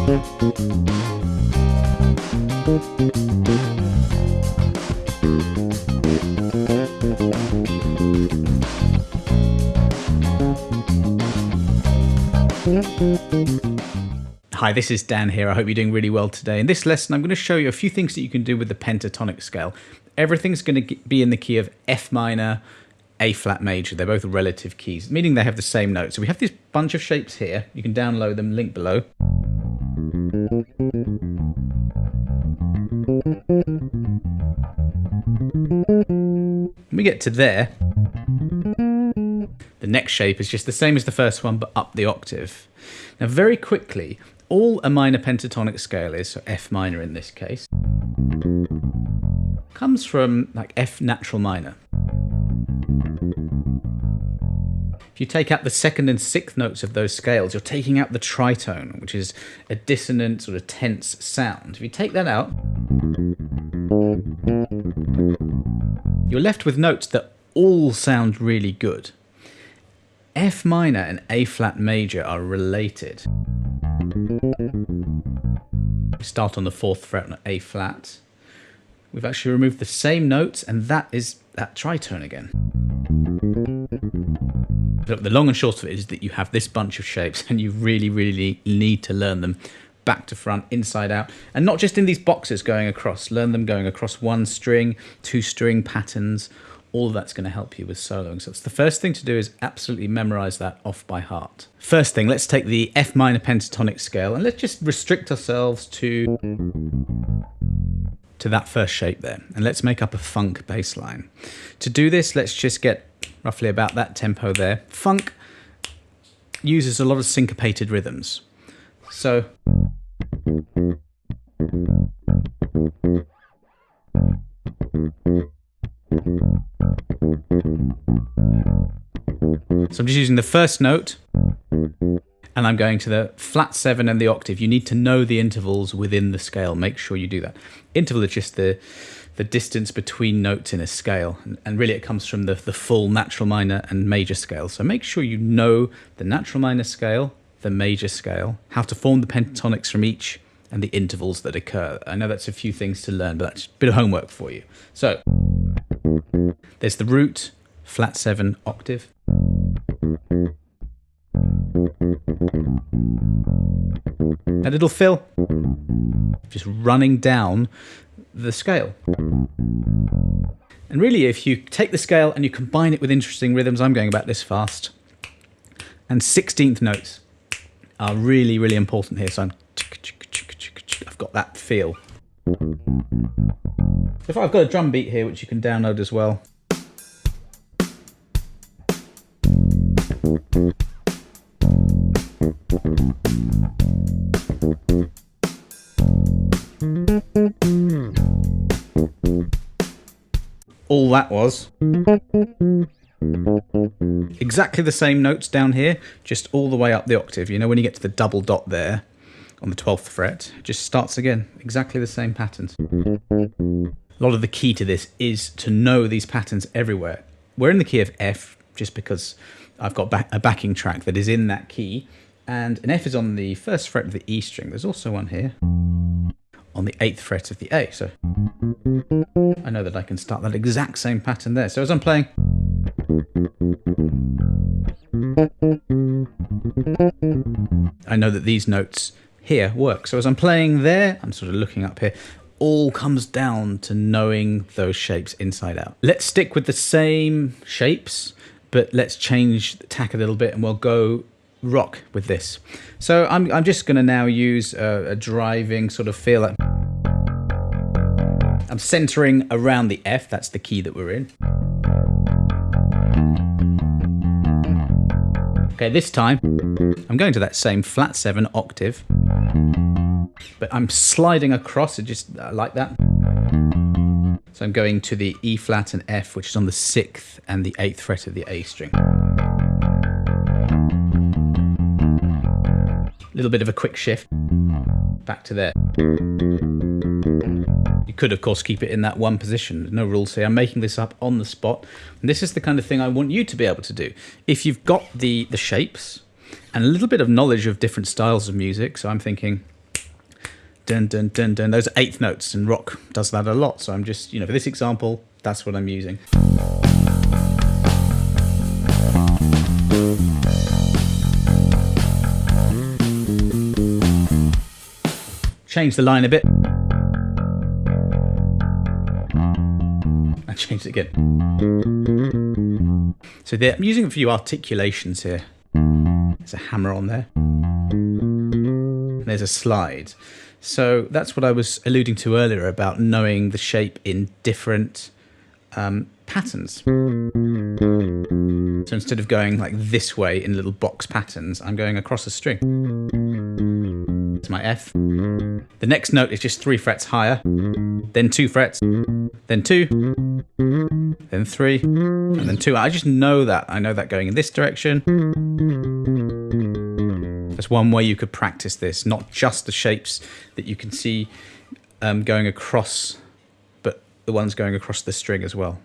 Hi, this is Dan here. I hope you're doing really well today. In this lesson, I'm going to show you a few things that you can do with the pentatonic scale. Everything's going to be in the key of F minor, A flat major. They're both relative keys, meaning they have the same note. So we have this bunch of shapes here. You can download them, link below. When we get to there, the next shape is just the same as the first one, but up the octave. Now, very quickly, all a minor pentatonic scale is, so F minor in this case, comes from like F natural minor. If you take out the second and sixth notes of those scales, you're taking out the tritone, which is a dissonant, sort of tense sound. If you take that out, you're left with notes that all sound really good. F minor and A flat major are related. Start on the 4th fret on A flat. We've actually removed the same notes, and that is that tritone again. Look, the long and short of it is that you have this bunch of shapes, and you really, really need to learn them back to front, inside out, and not just in these boxes going across. Learn them going across 1 string, 2 string patterns. All of that's going to help you with soloing. So it's the first thing to do is absolutely memorize that off by heart. First thing, let's take the F minor pentatonic scale and let's just restrict ourselves to that first shape there. And let's make up a funk bass line. To do this, let's just get roughly about that tempo there. Funk uses a lot of syncopated rhythms. So I'm just using the first note and I'm going to the flat 7 and the octave. You need to know the intervals within the scale. Make sure you do that. Interval is just the distance between notes in a scale, and really it comes from the full natural minor and major scale. So make sure you know the natural minor scale, the major scale, how to form the pentatonics from each, and the intervals that occur. I know that's a few things to learn, but that's a bit of homework for you. So there's the root, flat 7, octave. A little fill, just running down the scale. And really, if you take the scale and you combine it with interesting rhythms, I'm going about this fast, and 16th notes are really, really important here. So I've got that feel. If I've got a drum beat here, which you can download as well. All that was exactly the same notes down here, just all the way up the octave. You know, when you get to the double dot there on the 12th fret, it just starts again, exactly the same patterns. A lot of the key to this is to know these patterns everywhere. We're in the key of F just because I've got a backing track that is in that key, and an F is on the 1st fret of the E string. There's also one here on the 8th fret of the A, so I know that I can start that exact same pattern there. So as I'm playing, I know that these notes here work. So as I'm playing there, I'm sort of looking up here, all comes down to knowing those shapes inside out. Let's stick with the same shapes, but let's change the tack a little bit and we'll go rock with this. So I'm just going to now use a driving sort of feel. I'm centering around the F, that's the key that we're in. Okay, this time I'm going to that same flat 7 octave, but I'm sliding across it just like that. So I'm going to the E flat and F, which is on the 6th and the 8th fret of the A string. A little bit of a quick shift back to there. You could, of course, keep it in that one position. There's no rules here. I'm making this up on the spot. And this is the kind of thing I want you to be able to do. If you've got the shapes and a little bit of knowledge of different styles of music, so I'm thinking dun, dun, dun, dun. Those are eighth notes, and rock does that a lot. So I'm just, for this example, that's what I'm using. Change the line a bit. And change it again. So I'm using a few articulations here. There's a hammer on there. And there's a slide. So that's what I was alluding to earlier about knowing the shape in different patterns. So instead of going like this way in little box patterns, I'm going across a string. It's my F. The next note is just 3 frets higher, then 2 frets, then 2, then 3, and then 2. I just know that. I know that going in this direction. That's one way you could practice this, not just the shapes that you can see going across, but the ones going across the string as well.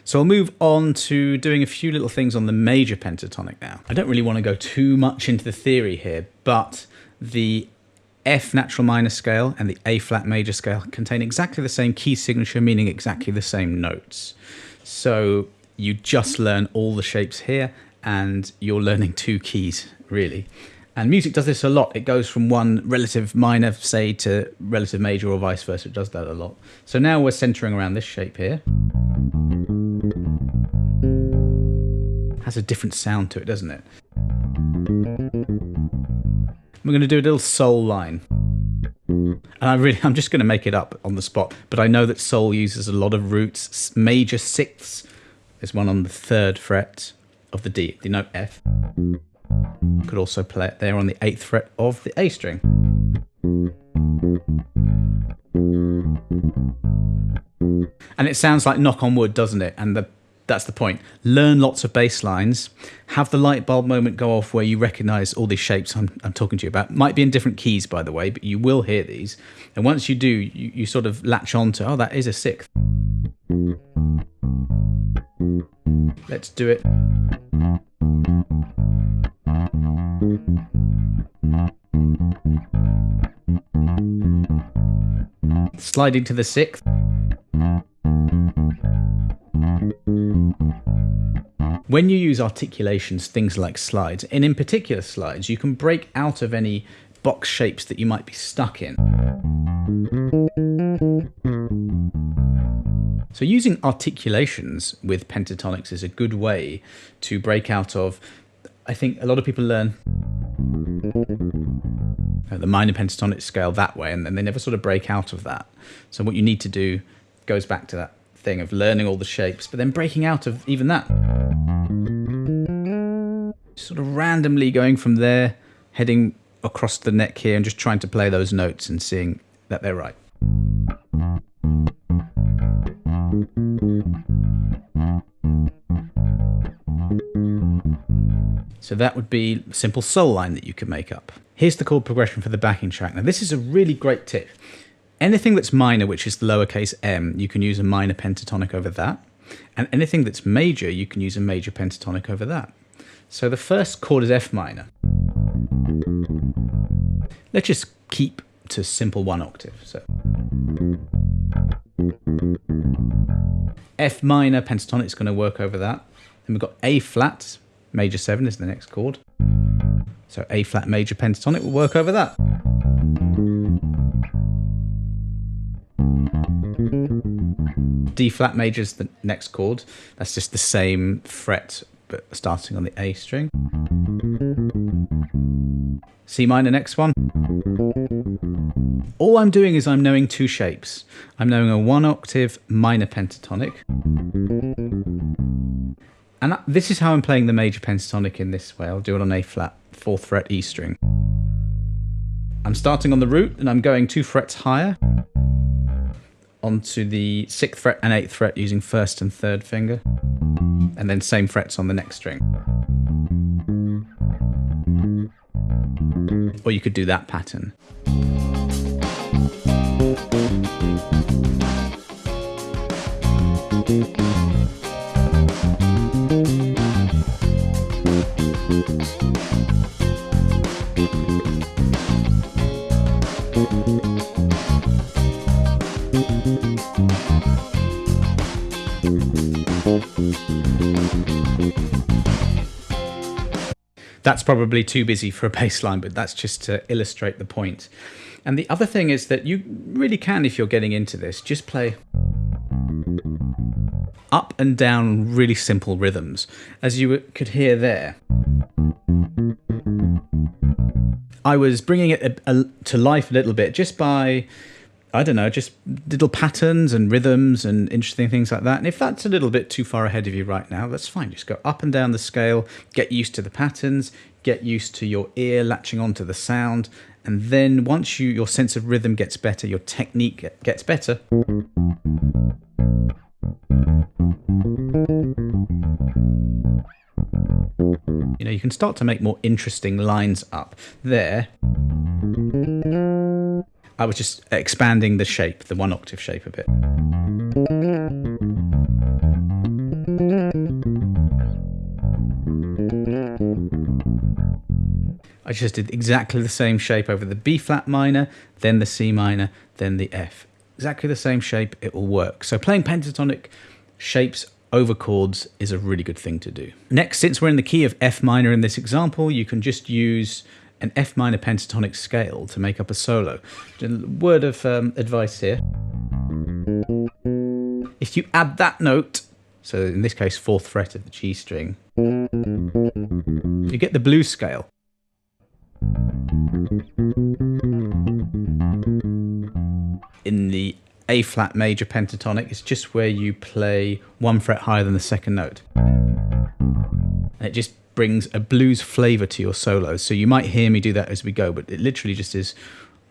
So I'll move on to doing a few little things on the major pentatonic now. I don't really want to go too much into the theory here, but the F natural minor scale and the A flat major scale contain exactly the same key signature, meaning exactly the same notes. So you just learn all the shapes here, and you're learning 2 keys, really. And music does this a lot. It goes from one relative minor, say, to relative major or vice versa. It does that a lot. So now we're centering around this shape here. Has a different sound to it, doesn't it? We're going to do a little soul line. And I'm just going to make it up on the spot, but I know that soul uses a lot of roots. Major sixths. There's one on the 3rd fret of the D, the note F. Could also play it there on the 8th fret of the A string. And it sounds like knock on wood, doesn't it? And that's the point. Learn lots of bass lines. Have the light bulb moment go off where you recognize all these shapes I'm talking to you about. Might be in different keys, by the way, but you will hear these. And once you do, you sort of latch on to, oh, that is a 6th. Let's do it. Sliding to the 6th. When you use articulations, things like slides, and in particular slides, you can break out of any box shapes that you might be stuck in. So using articulations with pentatonics is a good way to break out of, I think a lot of people learn the minor pentatonic scale that way, and then they never sort of break out of that. So what you need to do goes back to that thing of learning all the shapes, but then breaking out of even that. Sort of randomly going from there, heading across the neck here, and just trying to play those notes and seeing that they're right. So that would be a simple soul line that you could make up. Here's the chord progression for the backing track. Now this is a really great tip. Anything that's minor, which is the lowercase m, you can use a minor pentatonic over that. And anything that's major, you can use a major pentatonic over that. So the first chord is F minor. Let's just keep to simple 1 octave. So F minor pentatonic is going to work over that. Then we've got A flat, major 7 is the next chord. So A flat major pentatonic will work over that. D flat major is the next chord. That's just the same fret, but starting on the A string. C minor, next one. All I'm doing is I'm knowing 2 shapes. I'm knowing a 1 octave minor pentatonic. And this is how I'm playing the major pentatonic in this way. I'll do it on A flat, 4th fret E string. I'm starting on the root and I'm going 2 frets higher onto the 6th fret and 8th fret using 1st and 3rd finger, and then same frets on the next string. Or you could do that pattern. That's probably too busy for a bass line, but that's just to illustrate the point. And the other thing is that you really can, if you're getting into this, just play up and down really simple rhythms. As you could hear there, I was bringing it to life a little bit just by, I don't know, just little patterns and rhythms and interesting things like that. And if that's a little bit too far ahead of you right now, that's fine. Just go up and down the scale, get used to the patterns, get used to your ear latching onto the sound. And then once your sense of rhythm gets better, your technique gets better, you know, you can start to make more interesting lines up. There, I was just expanding the shape, the one octave shape a bit. I just did exactly the same shape over the B flat minor, then the C minor, then the F. Exactly the same shape, it will work. So playing pentatonic shapes over chords is a really good thing to do. Next, since we're in the key of F minor in this example, you can just use an F minor pentatonic scale to make up a solo. A word of advice here. If you add that note, so in this case 4th fret of the G string, you get the blues scale. In the A flat major pentatonic, it's just where you play 1 fret higher than the second note. And it just brings a blues flavour to your solos. So you might hear me do that as we go, but it literally just is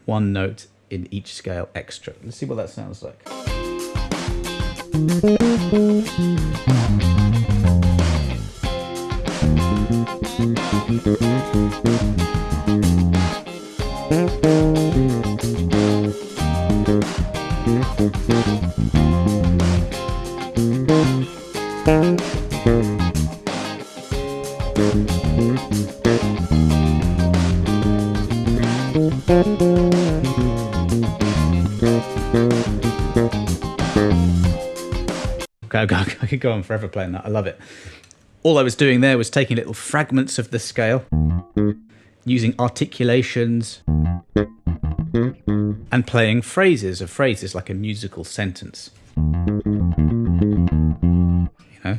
1 note in each scale extra. Let's see what that sounds like. Okay, I could go on forever playing that. I love it. All I was doing there was taking little fragments of the scale, using articulations, and playing phrases of phrases like a musical sentence. You know?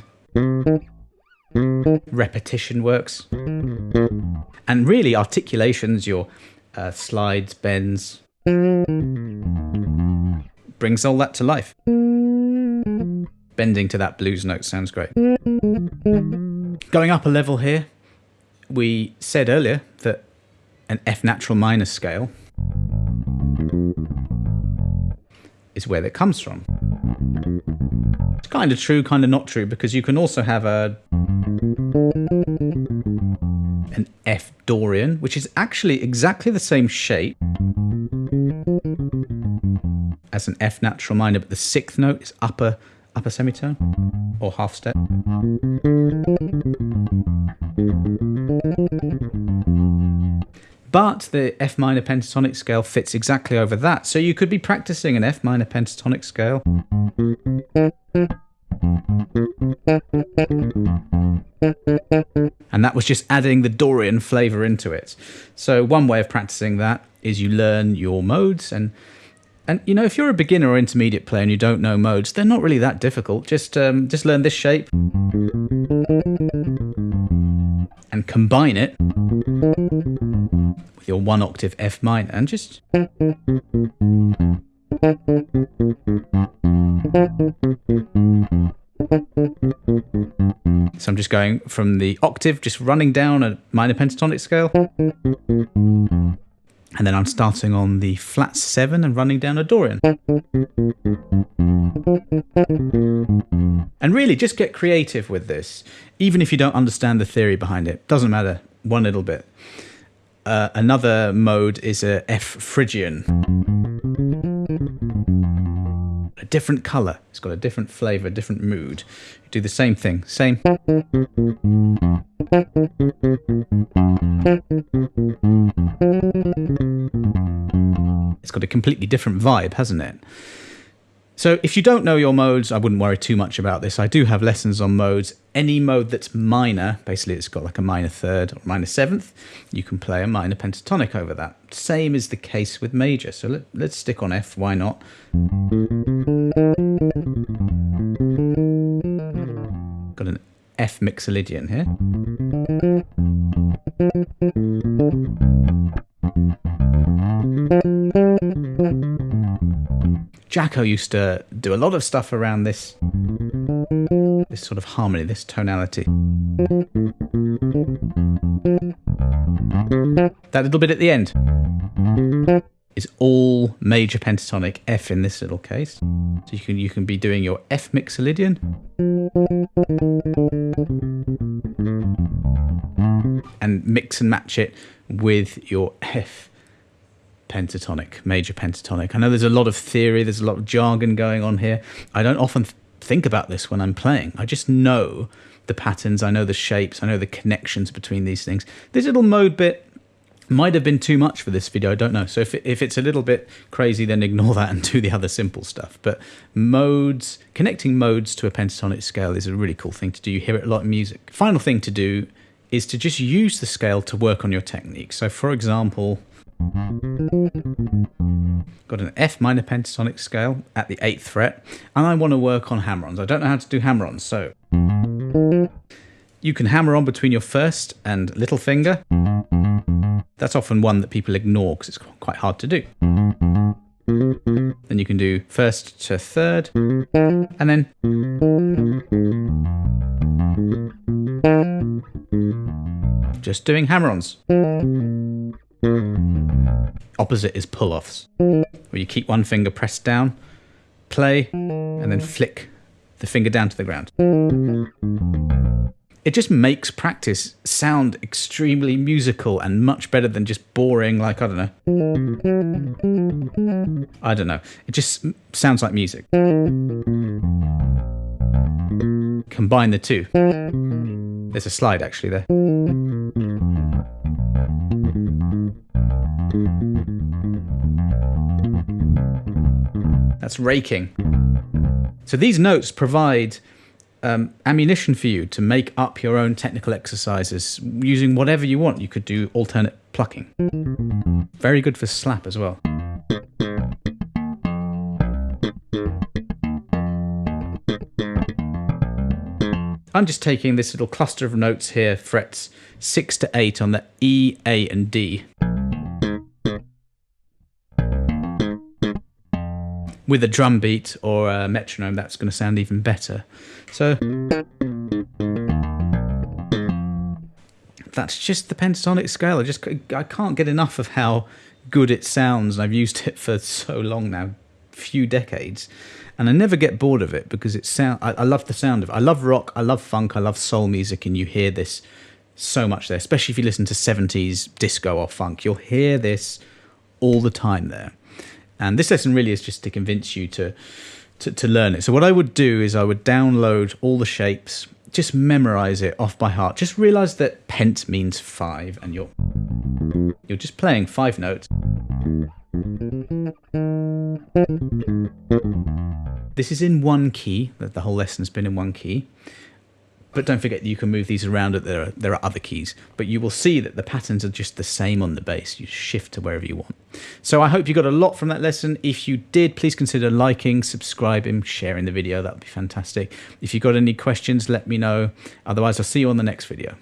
Repetition works. And really, articulations, your slides, bends, brings all that to life. Bending to that blues note sounds great. Going up a level here, we said earlier that an F natural minor scale is where that comes from. It's kind of true, kind of not true, because you can also have an F Dorian, which is actually exactly the same shape as an F natural minor, but the 6th note is upper semitone or half step. But the F minor pentatonic scale fits exactly over that. So you could be practicing an F minor pentatonic scale. And that was just adding the Dorian flavour into it. So one way of practicing that is you learn your modes, and you know, if you're a beginner or intermediate player and you don't know modes, they're not really that difficult. Just learn this shape and combine it with your 1 octave F minor, and just so I'm just going from the octave, just running down a minor pentatonic scale. And then I'm starting on the flat 7 and running down a Dorian. And really, just get creative with this. Even if you don't understand the theory behind it, doesn't matter, one little bit. Another mode is a F Phrygian. A different colour, it's got a different flavour, a different mood. You do the same thing, same. It's got a completely different vibe, hasn't it? So if you don't know your modes, I wouldn't worry too much about this. I do have lessons on modes. Any mode that's minor, basically it's got like a minor third or minor seventh, you can play a minor pentatonic over that. Same is the case with major. So let's stick on F, why not? Got an F mixolydian here. Jacko used to do a lot of stuff around this sort of harmony, this tonality. That little bit at the end is all major pentatonic, F in this little case. So you can be doing your F mixolydian and mix and match it with your F pentatonic, major pentatonic. I know there's a lot of theory, there's a lot of jargon going on here. I don't often think about this when I'm playing. I just know the patterns, I know the shapes, I know the connections between these things. This little mode bit might have been too much for this video, I don't know. So if it's a little bit crazy, then ignore that and do the other simple stuff. But modes, connecting modes to a pentatonic scale is a really cool thing to do. You hear it a lot in music. Final thing to do is to just use the scale to work on your technique. So for example, got an F minor pentatonic scale at the 8th fret, and I want to work on hammer-ons. I don't know how to do hammer-ons, so you can hammer on between your first and little finger. That's often one that people ignore because it's quite hard to do. Then you can do first to third, and then just doing hammer-ons. Opposite is pull-offs, where you keep one finger pressed down, play, and then flick the finger down to the ground. It just makes practice sound extremely musical and much better than just boring, like, I don't know. It just sounds like music. Combine the two. There's a slide actually there. That's raking. So these notes provide ammunition for you to make up your own technical exercises using whatever you want. You could do alternate plucking. Very good for slap as well. I'm just taking this little cluster of notes here, frets 6 to 8 on the E, A and D, with a drum beat or a metronome. That's going to sound even better. So that's just the pentatonic scale. I can't get enough of how good it sounds. I've used it for so long now, few decades, and I never get bored of it because I love the sound of it. I love rock, I love funk, I love soul music, and you hear this so much there, especially if you listen to 70s disco or funk. You'll hear this all the time there. And this lesson really is just to convince you to learn it. So what I would do is I would download all the shapes, just memorize it off by heart. Just realize that pent means 5, and you're just playing 5 notes. This is in 1 key, that the whole lesson's been in 1 key. But don't forget that you can move these around. There are other keys. But you will see that the patterns are just the same on the bass. You shift to wherever you want. So I hope you got a lot from that lesson. If you did, please consider liking, subscribing, sharing the video. That would be fantastic. If you've got any questions, let me know. Otherwise, I'll see you on the next video.